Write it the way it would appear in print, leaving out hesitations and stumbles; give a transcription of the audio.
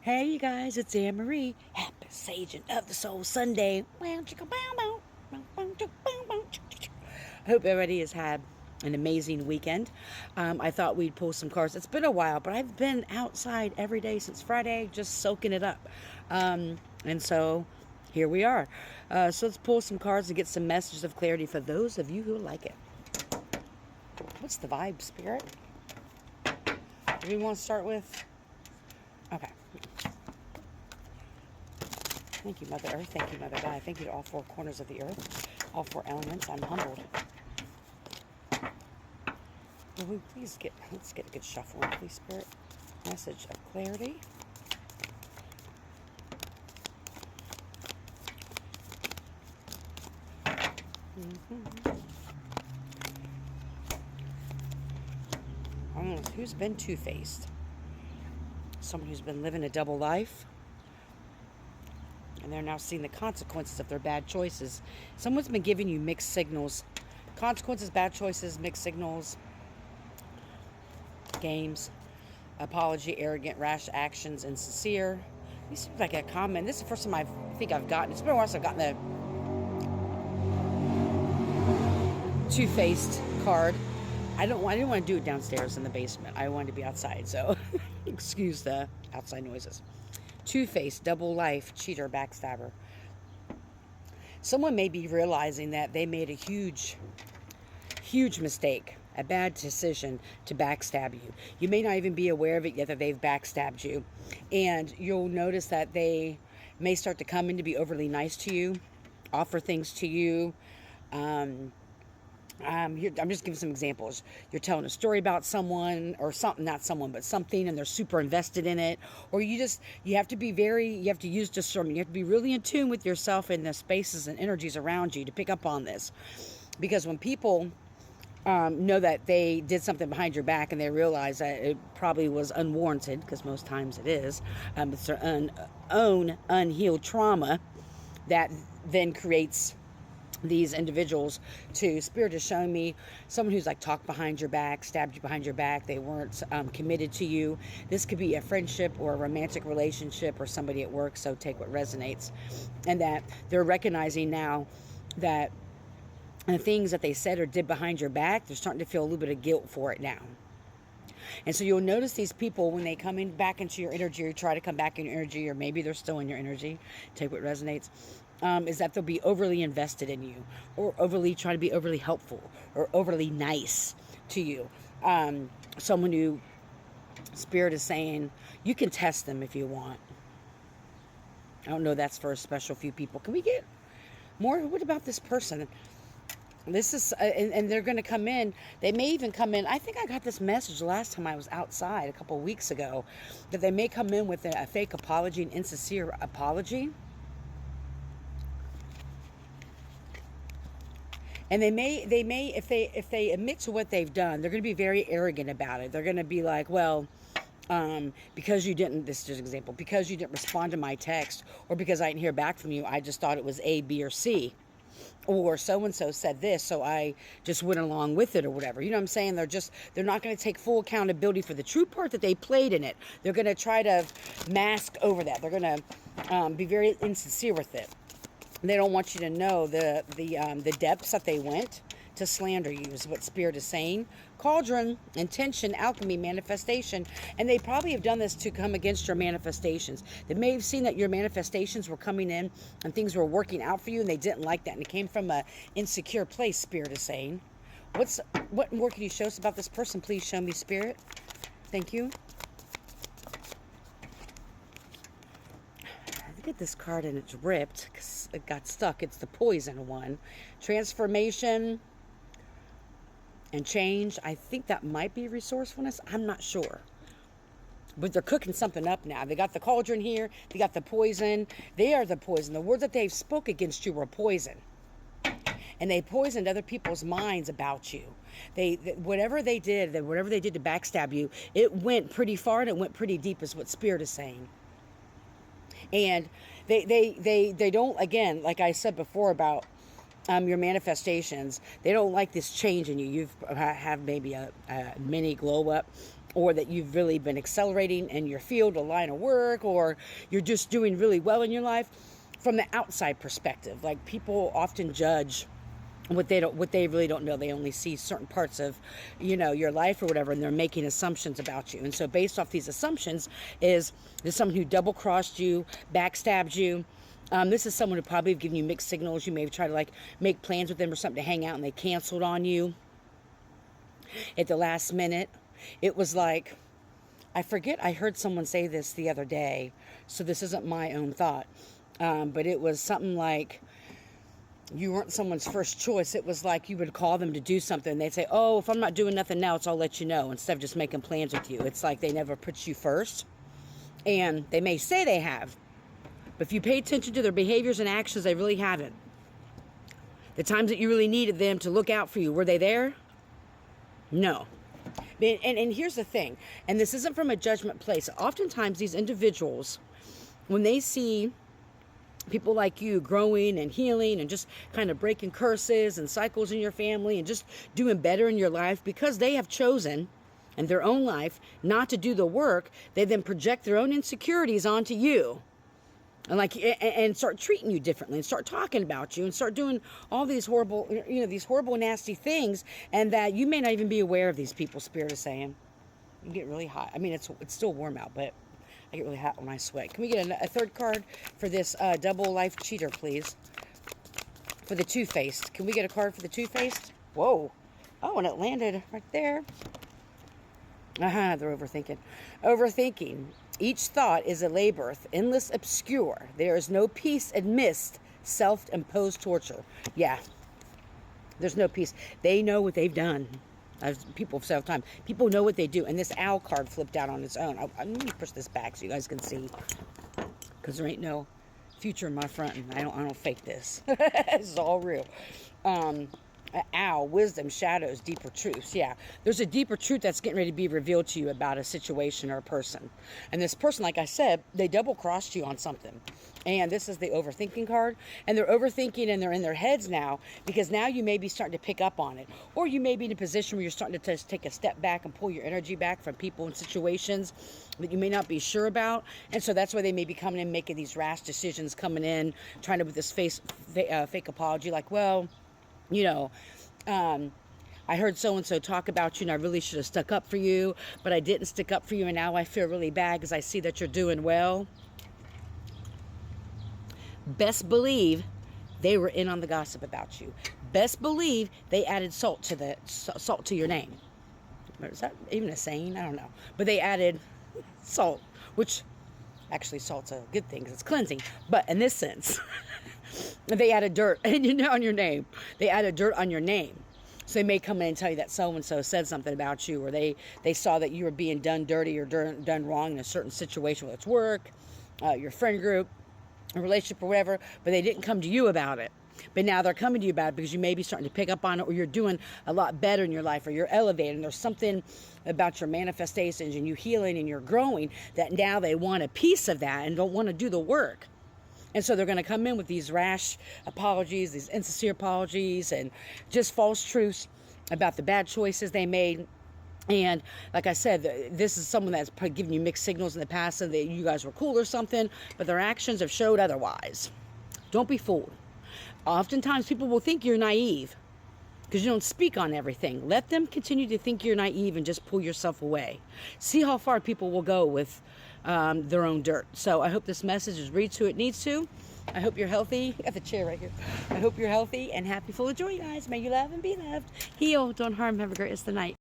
Hey, you guys, it's Anne Marie. Happy Saging of the Soul Sunday. I hope everybody has had an amazing weekend. I thought we'd pull some cards. It's been a while, but I've been outside every day since Friday, just soaking it up. And so here we are. So let's pull some cards and get some messages of clarity for those of you who like it. What's the vibe, Spirit? Do we want to start with? Okay. Thank you, Mother Earth. Thank you, Mother God. Thank you to all four corners of the earth, all four elements. I'm humbled. Will we please let's get a good shuffle in, please, Spirit. Message of clarity. I don't know who's been two-faced. Someone who's been living a double life. And they're now seeing the consequences of their bad choices. Someone's been giving you mixed signals. Consequences, bad choices, mixed signals. Games. Apology, arrogant, rash actions, insincere. This seems like a comment. This is the first time I think I've gotten. It's been a while since I've gotten the two-faced card. I didn't want to do it downstairs in the basement. I wanted to be outside, so excuse the outside noises. Two-faced, double life, cheater, backstabber. Someone may be realizing that they made a huge mistake, a bad decision to backstab you. You may not even be aware of it yet that they've backstabbed you. And you'll notice that they may start to come in to be overly nice to you, offer things to you. I'm just giving some examples. You're telling a story about someone or something, not someone, but something, and they're super invested in it. Or you have to use discernment. You have to be really in tune with yourself and the spaces and energies around you to pick up on this. Because when people know that they did something behind your back and they realize that it probably was unwarranted, because most times it is, it's their own unhealed trauma that then creates these individuals to. Spirit is showing me someone who's like talked behind your back, stabbed you behind your back. They weren't committed to you. This could be a friendship or a romantic relationship or somebody at work, so take what resonates. And that they're recognizing now that the things that they said or did behind your back, they're starting to feel a little bit of guilt for it now. And so you'll notice these people when they come in back into your energy, or try to come back in your energy, or maybe they're still in your energy, take what resonates, is that they'll be overly invested in you, or try to be overly helpful, or overly nice to you. Someone who Spirit is saying, you can test them if you want. I don't know, that's for a special few people. Can we get more? What about this person? This is, and they're going to come in. They may even come in. I think I got this message last time I was outside a couple of weeks ago, that they may come in with a fake apology, an insincere apology. And they may, if they admit to what they've done, they're going to be very arrogant about it. They're going to be like, well, because you didn't, this is just an example, because you didn't respond to my text, or because I didn't hear back from you, I just thought it was A, B, or C. Or so-and-so said this, so I just went along with it, or whatever. You know what I'm saying? They're not going to take full accountability for the true part that they played in it. They're going to try to mask over that. They're going to be very insincere with it. They don't want you to know the depths that they went to slander you, is what Spirit is saying. Cauldron, intention, alchemy, manifestation. And they probably have done this to come against your manifestations. They may have seen that your manifestations were coming in and things were working out for you, and they didn't like that. And it came from an insecure place, Spirit is saying. What more can you show us about this person? Please show me, Spirit. Thank you. Look at this card, and it's ripped because it got stuck. It's the poison one. Transformation and change. I think that might be resourcefulness. I'm not sure. But they're cooking something up now. They got the cauldron here. They got the poison. They are the poison. The words that they've spoke against you were poison. And they poisoned other people's minds about you. Whatever they did to backstab you, it went pretty far and it went pretty deep, is what Spirit is saying. And they don't, again, like I said before about your manifestations, they don't like this change in you. Have maybe a mini glow up. or that you've really been accelerating in your field or line of work, or you're just doing really well in your life from the outside perspective. Like, people often judge what they really don't know. They only see certain parts of, your life or whatever, and they're making assumptions about you. And so based off these assumptions is there's someone who double-crossed you, backstabbed you. This is someone who probably have given you mixed signals. You may have tried to make plans with them or something to hang out, and they canceled on you at the last minute. It was like, I forget, I heard someone say this the other day, so this isn't my own thought, but it was something like, you weren't someone's first choice. It was like you would call them to do something, and they'd say, oh, if I'm not doing nothing else, I'll let you know, instead of just making plans with you. It's like they never put you first, and they may say they have, but if you pay attention to their behaviors and actions, they really haven't. The times that you really needed them to look out for you, were they there? No. And here's the thing, and this isn't from a judgment place. Oftentimes these individuals, when they see people like you growing and healing and just kind of breaking curses and cycles in your family and just doing better in your life, because they have chosen in their own life not to do the work, they then project their own insecurities onto you. And start treating you differently, and start talking about you, and start doing all these horrible, these horrible, nasty things, and that you may not even be aware of these people. Spirit is saying, you get really hot. I mean, it's still warm out, but I get really hot when I sweat. Can we get a third card for this double life cheater, please? For the two-faced. Can we get a card for the two-faced? Whoa. Oh, and it landed right there. They're overthinking. Overthinking. Each thought is a labyrinth, endless, obscure. There is no peace amidst self-imposed torture. Yeah. There's no peace. They know what they've done. As people have said all the time, people know what they do. And this owl card flipped out on its own. I'm going to push this back so you guys can see, because there ain't no future in my front, and I don't fake this. This is all real. Owl, wisdom, shadows, deeper truths. Yeah, there's a deeper truth that's getting ready to be revealed to you about a situation or a person. And this person, like I said, they double-crossed you on something. And this is the overthinking card. And they're overthinking, and they're in their heads now, because now you may be starting to pick up on it. Or you may be in a position where you're starting to just take a step back and pull your energy back from people and situations that you may not be sure about. And so that's why they may be coming in, making these rash decisions, coming in, trying to, with this fake apology, like, well, I heard so-and-so talk about you, and I really should have stuck up for you, but I didn't stick up for you, and now I feel really bad because I see that you're doing well. Best believe they were in on the gossip about you. Best believe they added salt to your name. Is that even a saying? I don't know. But they added salt, which actually salt's a good thing because it's cleansing. But in this sense, they added dirt on your name. They added dirt on your name. So they may come in and tell you that so-and-so said something about you, or they saw that you were being done dirty or done wrong in a certain situation, whether it's work, your friend group, a relationship or whatever, but they didn't come to you about it. But now they're coming to you about it because you may be starting to pick up on it, or you're doing a lot better in your life, or you're elevating. There's something about your manifestations and you healing and you're growing that now they want a piece of that and don't want to do the work. And so they're going to come in with these rash apologies, these insincere apologies, and just false truths about the bad choices they made. And like I said, this is someone that's probably given you mixed signals in the past, and that you guys were cool or something, but their actions have showed otherwise. Don't be fooled. Oftentimes people will think you're naive because you don't speak on everything. Let them continue to think you're naive and just pull yourself away. See how far people will go with their own dirt. So I hope this message is reached who it needs to. I hope you're healthy. I got the chair right here. I hope you're healthy and happy, full of joy, guys. May you love and be loved. Heal, don't harm. Have a great rest of the night.